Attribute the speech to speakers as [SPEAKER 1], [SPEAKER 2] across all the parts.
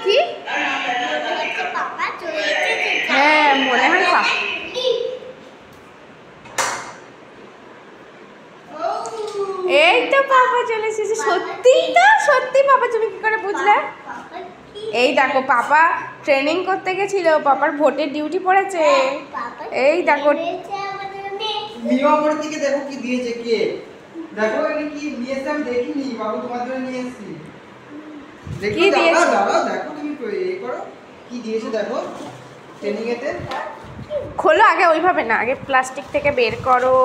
[SPEAKER 1] কি হ্যাঁ মনে হয় এই তো পাপা চলে এসেছে। সত্যি তো, সত্যি পাপা, তুমি কি করে বুঝলে? এই দেখো পাপা ট্রেনিং করতে গেছিল, পাপার ভোটের ডিউটি পড়েছে। এই দেখো
[SPEAKER 2] মিওয়ার দিকে দেখো কি দিয়েছে কে। দেখো এটা কি নিয়েছে আমি দেখিনি, বাবু তোমার জন্য নিয়ে এসেছি।
[SPEAKER 1] কি দিয়েছে?
[SPEAKER 2] দাঁড়াও দেখো তুমি এই করো কি দিয়েছে দেখো ট্রেনিং এতে।
[SPEAKER 1] খোলো আগে, ওইভাবে না, আগে প্লাস্টিক থেকে বের করো,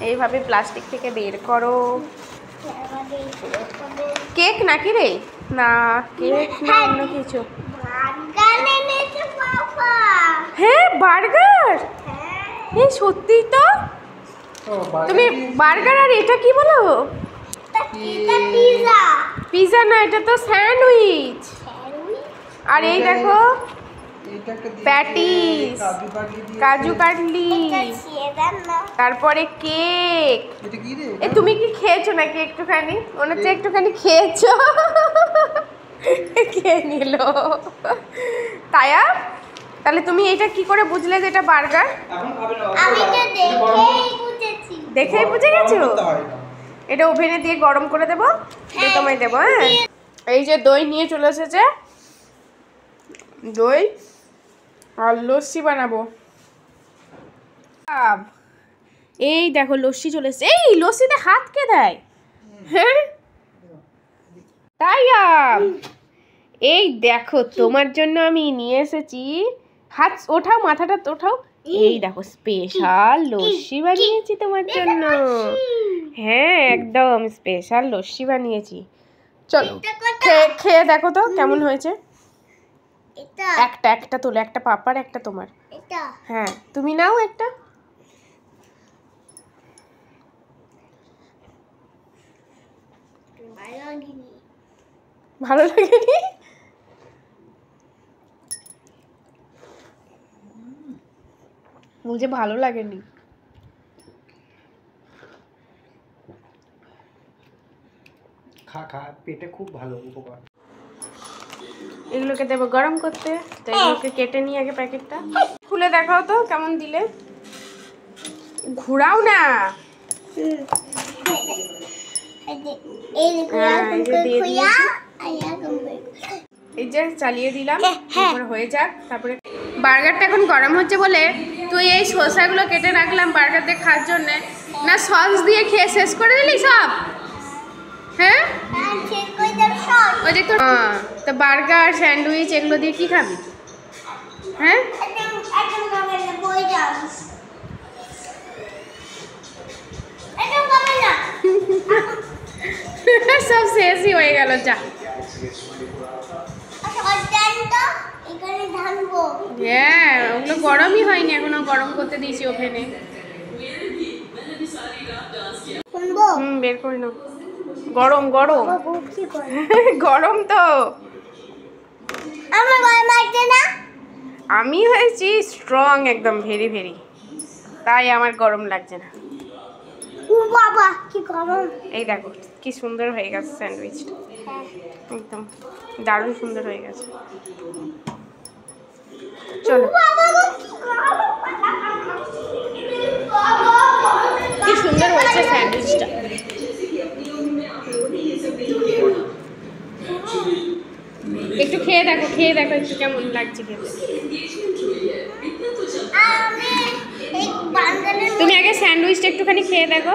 [SPEAKER 1] এইভাবে প্লাস্টিক থেকে বের করো। কেক নাকি রে? না কেক না, অন্য কিছু। হ্যাঁ বার্গার। এই সত্যি তো, তুমি বার্গার আর এটা কি বলো? পিজা না, এটা তো স্যান্ডউইচ। আর এই দেখো প্যাটিস, কাজু কাটলি, তারপরে কেক। এ তুমি কি খেয়েছো নাকি একটুখানি? মনে হচ্ছে একটুখানি খেয়েছো। খেয়ে নিল তাইয়া। তাহলে তুমি এটা কি করে বুঝলে যে এটা বার্গার? দেখেই বুঝে গেছো? এটা ওভেনে দিয়ে গরম করে দেবো, দিয়ে তোমায় দেবো। হ্যাঁ এই যে দই নিয়ে চলে এসেছে, দই আর লস্যি বানাবো। এই দেখো লস্যি চলে এসেছে। এই লস্যিতে হাত কে দেয়? হ্যাঁ তাই এই দেখো তোমার জন্য আমি নিয়ে এসেছি। হাত ওঠাও, মাথাটা ওঠাও। এই দেখো স্পেশাল লস্যি বানিয়েছি তোমার জন্য। হ্যাঁ একদম স্পেশাল লস্যি বানিয়েছি। চলো খেয়ে দেখো তো কেমন হয়েছে। একটা একটা তোলো, একটা পাপার একটা তোমার। হ্যাঁ তুমি নাও একটা। ভালো লাগেনি? বলছে ভালো লাগেনি।
[SPEAKER 2] খা খা, পেটে খুব ভালো উপকার।
[SPEAKER 1] এগুলোকে দেবো গরম করতে, তো এগুলোকে কেটে নিয়ে আগে প্যাকেটটা খুলে দেখাও তো কেমন দিলে। ঘুরাও না। এই যে চালিয়ে দিলাম, তারপরে হয়ে যাক। তারপরে বার্গারটা এখন গরম হচ্ছে বলে তুই এই শসাগুলো কেটে রাখলাম বার্গার দিয়ে খাওয়ার জন্যে, না সস দিয়ে খেয়ে শেষ করে দিলি সব? হ্যাঁ ওই যে তো বার্গার স্যান্ডউইচ এগুলো দিয়ে কি খাবি? হ্যাঁ সব শেষই হয়ে গেল। যা হ্যাঁ ওগুলো গরমই হয়নি এখনো, গরম করতে দিয়েছি ওভেনে। বের করে নাও। গরম গরম গরম তো। আমি হয়েছি স্ট্রং একদম, ভেরি ভেরি, তাই আমার গরম লাগছে না। এই দেখো কি সুন্দর হয়ে গেছে স্যান্ডউইচটা, একদম দারুণ সুন্দর হয়ে গেছে। চলো কি সুন্দর হয়েছে স্যান্ডউইচটা। একটু খেয়ে দেখো, খেয়ে দেখো একটু কেমন লাগছে খেতে। তুমি আগে স্যান্ডউইচটা একটুখানি খেয়ে দেখো।